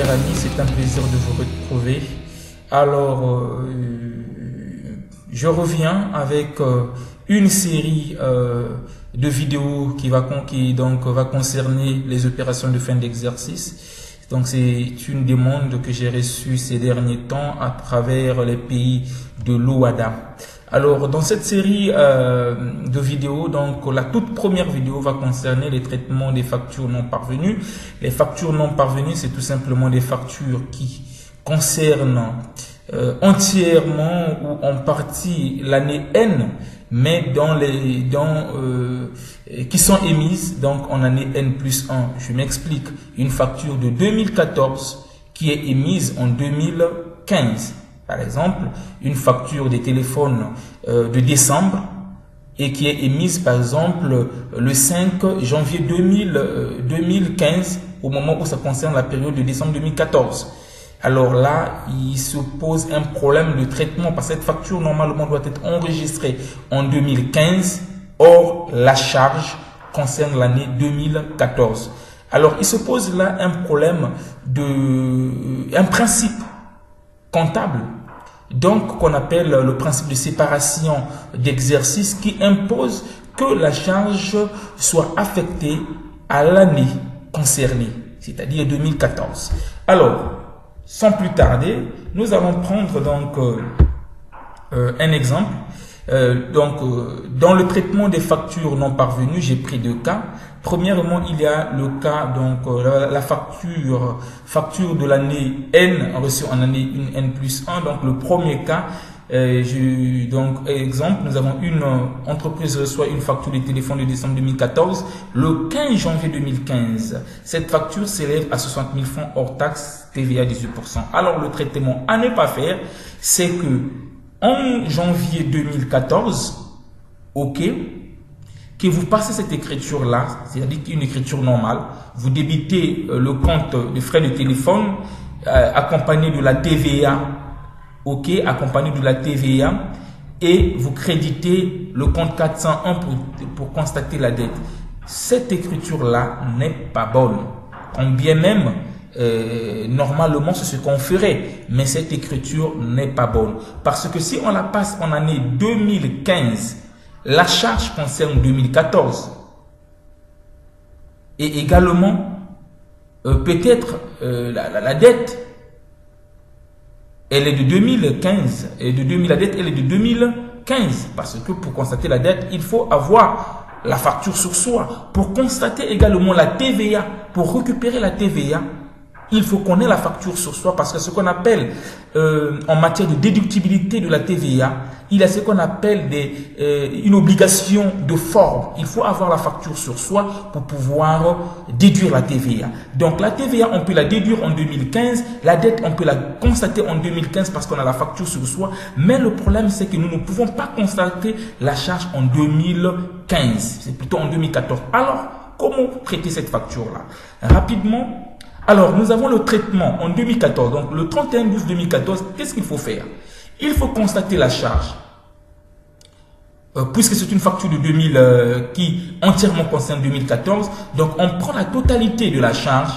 chers amis, c'est un plaisir de vous retrouver. Alors, je reviens avec une série de vidéos qui va concerner les opérations de fin d'exercice. Donc, c'est une demande que j'ai reçue ces derniers temps à travers les pays de l'OHADA. Alors, dans cette série de vidéos, donc la toute première vidéo va concerner les traitements des factures non parvenues. Les factures non parvenues, c'est tout simplement des factures qui concernent entièrement ou en partie l'année N, mais qui sont émises donc en année N+1. Je m'explique. Une facture de 2014 qui est émise en 2015. Par exemple, une facture des téléphones de décembre et qui est émise par exemple le 5 janvier 2015 au moment où ça concerne la période de décembre 2014. Alors là, il se pose un problème de traitement parce que cette facture normalement doit être enregistrée en 2015. Or, la charge concerne l'année 2014. Alors, il se pose là un problème un principe comptable, donc qu'on appelle le principe de séparation d'exercice, qui impose que la charge soit affectée à l'année concernée, c'est-à-dire 2014. Alors, sans plus tarder, nous allons prendre donc un exemple. Dans le traitement des factures non parvenues, j'ai pris deux cas. Premièrement, il y a le cas, la facture de l'année N reçue en année N+1. Donc, le premier cas, exemple, nous avons une entreprise reçoit une facture de téléphone de décembre 2014, le 15 janvier 2015. Cette facture s'élève à 60 000 francs hors taxe, TVA 18%. Alors, le traitement à ne pas faire, c'est que en janvier 2014, ok, que vous passez cette écriture-là, c'est-à-dire une écriture normale, vous débitez le compte de frais de téléphone accompagné de la TVA, ok, accompagné de la TVA, et vous créditez le compte 401 pour constater la dette. Cette écriture-là n'est pas bonne. Quand bien même, normalement, c'est ce qu'on ferait, mais cette écriture n'est pas bonne. Parce que si on la passe en année 2015, la charge concerne 2014. Et également, peut-être la dette, elle est de 2015. Et la dette, elle est de 2015. Parce que pour constater la dette, il faut avoir la facture sur soi. Pour constater également la TVA, pour récupérer la TVA, il faut qu'on ait la facture sur soi, parce que ce qu'on appelle en matière de déductibilité de la TVA, il y a ce qu'on appelle une obligation de forme. Il faut avoir la facture sur soi pour pouvoir déduire la TVA. Donc la TVA, on peut la déduire en 2015, la dette, on peut la constater en 2015 parce qu'on a la facture sur soi, mais le problème, c'est que nous ne pouvons pas constater la charge en 2015, c'est plutôt en 2014. Alors, comment traiter cette facture-là? Rapidement, alors, nous avons le traitement en 2014. Donc, le 31/12/2014, qu'est-ce qu'il faut faire? Il faut constater la charge. Puisque c'est une facture de 2000 qui entièrement concerne 2014. Donc, on prend la totalité de la charge.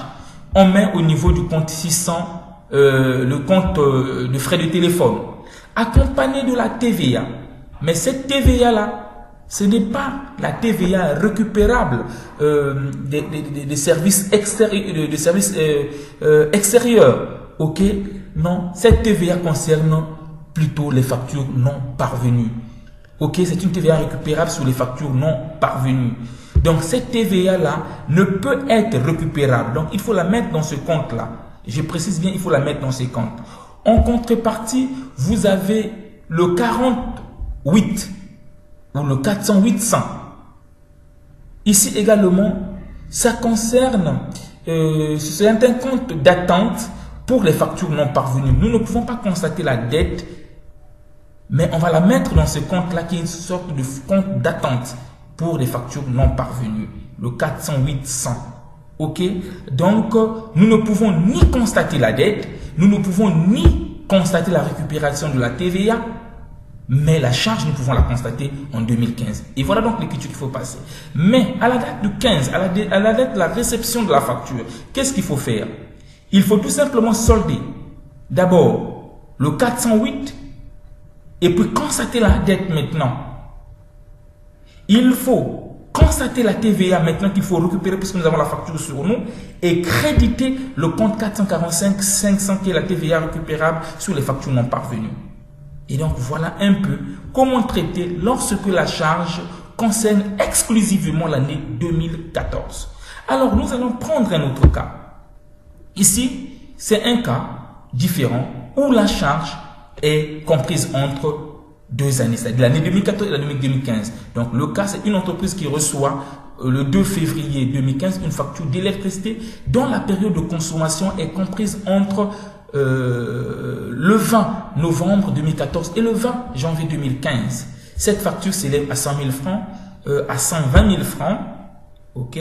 On met au niveau du compte 600, le compte de frais de téléphone, accompagné de la TVA. Mais cette TVA-là, ce n'est pas la TVA récupérable des services extérieurs. Ok? Non, cette TVA concerne plutôt les factures non parvenues. Ok? C'est une TVA récupérable sur les factures non parvenues. Donc, cette TVA-là ne peut être récupérable. Donc, il faut la mettre dans ce compte-là. Je précise bien, il faut la mettre dans ce compte. En contrepartie, vous avez le 48 ou le 400-800. Ici également, ça concerne, c'est un compte d'attente pour les factures non parvenues. Nous ne pouvons pas constater la dette, mais on va la mettre dans ce compte-là qui est une sorte de compte d'attente pour les factures non parvenues, le 400-800. Ok? Donc, nous ne pouvons ni constater la dette, nous ne pouvons ni constater la récupération de la TVA, mais la charge, nous pouvons la constater en 2015. Et voilà donc l'écriture qu'il faut passer. Mais à la date du 15, à la date de la réception de la facture, qu'est-ce qu'il faut faire? Il faut tout simplement solder d'abord le 408 et puis constater la dette maintenant. Il faut constater la TVA maintenant qu'il faut récupérer puisque nous avons la facture sur nous et créditer le compte 445 500 qui est la TVA récupérable sur les factures non parvenues. Et donc voilà un peu comment traiter lorsque la charge concerne exclusivement l'année 2014. Alors nous allons prendre un autre cas. Ici, c'est un cas différent où la charge est comprise entre 2 années, c'est-à-dire l'année 2014 et l'année 2015. Donc le cas, c'est une entreprise qui reçoit le 2 février 2015 une facture d'électricité dont la période de consommation est comprise entre le 20 novembre 2014 et le 20 janvier 2015. Cette facture s'élève à 100 000 francs, à 120 000 francs, ok,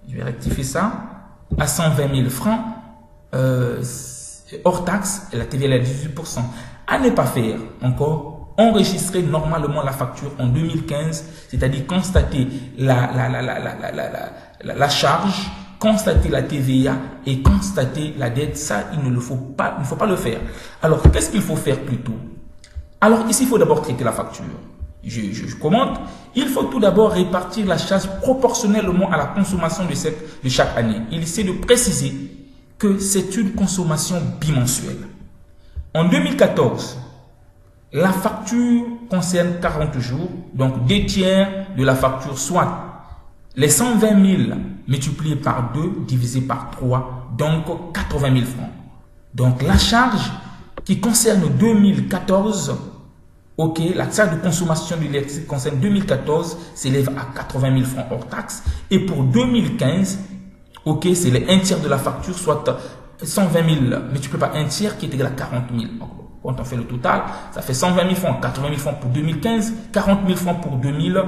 je vais rectifier ça, à 120 000 francs, hors taxe, et la TVA est à 18%. À ne pas faire encore, enregistrer normalement la facture en 2015, c'est-à-dire constater la charge, constater la TVA et constater la dette. Ça, il ne faut pas le faire. Alors, qu'est-ce qu'il faut faire plutôt? Alors, ici, il faut d'abord traiter la facture. Je commente. Il faut tout d'abord répartir la charge proportionnellement à la consommation de chaque année. Il essaie de préciser que c'est une consommation bimensuelle. En 2014, la facture concerne 40 jours, donc 2 tiers de la facture, soit les 120 000 multiplié par 2 divisé par 3, donc 80 000 francs. Donc la charge qui concerne 2014, ok, la charge de consommation de l'électricité qui concerne 2014 s'élève à 80 000 francs hors taxe. Et pour 2015, ok, c'est les 1 tiers de la facture, soit 120 000 multiplié par 1 tiers qui est égal à 40 000. Quand on fait le total, ça fait 120 000 francs, 80 000 francs pour 2015, 40 000 francs pour 80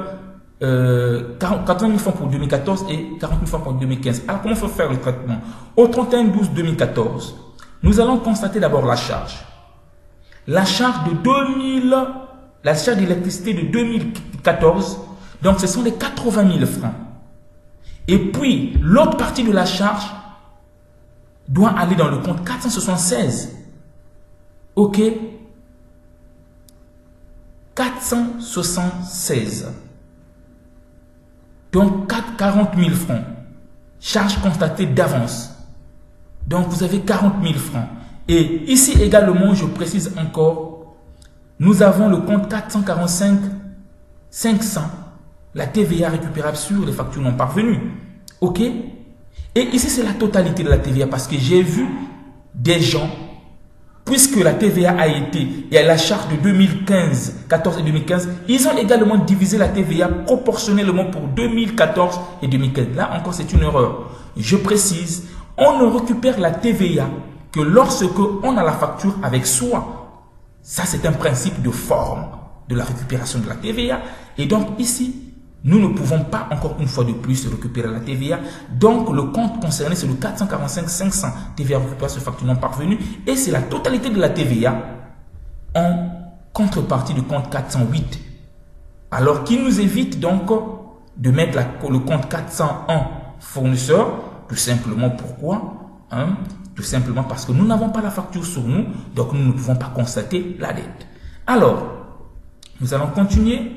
000 francs pour 2014 et 40 000 francs pour 2015. Alors, comment il faut faire le traitement? Au 31/12/2014, nous allons constater d'abord la charge. La charge la charge d'électricité de 2014, donc ce sont les 80 000 francs. Et puis, l'autre partie de la charge doit aller dans le compte 476. Ok, 476. Donc 40 000 francs. Charge constatée d'avance. Donc vous avez 40 000 francs. Et ici également, je précise encore, nous avons le compte 445 500, la TVA récupérable sur les factures non parvenues. Ok. Et ici c'est la totalité de la TVA parce que j'ai vu des gens, puisque la TVA a été, et à la charge de 2015, 14 et 2015, ils ont également divisé la TVA proportionnellement pour 2014 et 2015. Là encore, c'est une erreur. Je précise, on ne récupère la TVA que lorsque on a la facture avec soi. Ça, c'est un principe de forme de la récupération de la TVA. Et donc ici, nous ne pouvons pas encore une fois de plus récupérer la TVA. Donc le compte concerné, c'est le 445 500 TVA récupérée sur facture non parvenue. Et c'est la totalité de la TVA en contrepartie du compte 408. Alors qui nous évite donc de mettre le compte 401 fournisseur. Tout simplement pourquoi? Tout simplement parce que nous n'avons pas la facture sur nous. Donc nous ne pouvons pas constater la dette. Alors, nous allons continuer.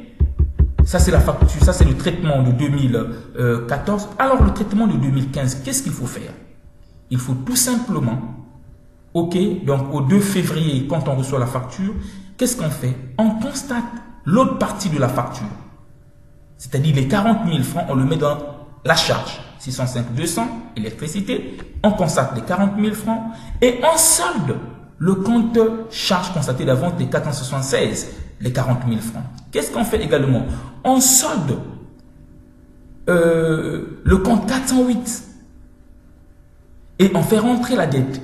Ça, c'est la facture, ça, c'est le traitement de 2014. Alors, le traitement de 2015, qu'est-ce qu'il faut faire? Il faut tout simplement, ok, donc au 2 février, quand on reçoit la facture, qu'est-ce qu'on fait? On constate l'autre partie de la facture. C'est-à-dire les 40 000 francs, on le met dans la charge. 605 200, électricité. On constate les 40 000 francs et on solde le compte charge constaté d'avance des 476, les 40 000 francs. Qu'est-ce qu'on fait également? On solde le compte 408 et on fait rentrer la dette,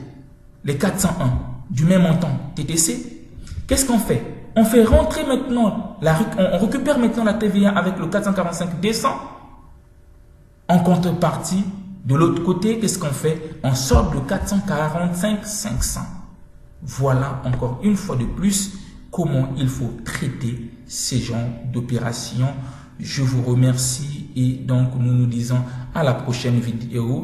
les 401, du même montant TTC. Qu'est-ce qu'on fait? On fait rentrer maintenant, on récupère maintenant la TVA avec le 445 200 en contrepartie. De l'autre côté, qu'est-ce qu'on fait? On solde le 445 500. Voilà encore une fois de plus comment il faut traiter ces genres d'opérations. Je vous remercie et donc nous nous disons à la prochaine vidéo.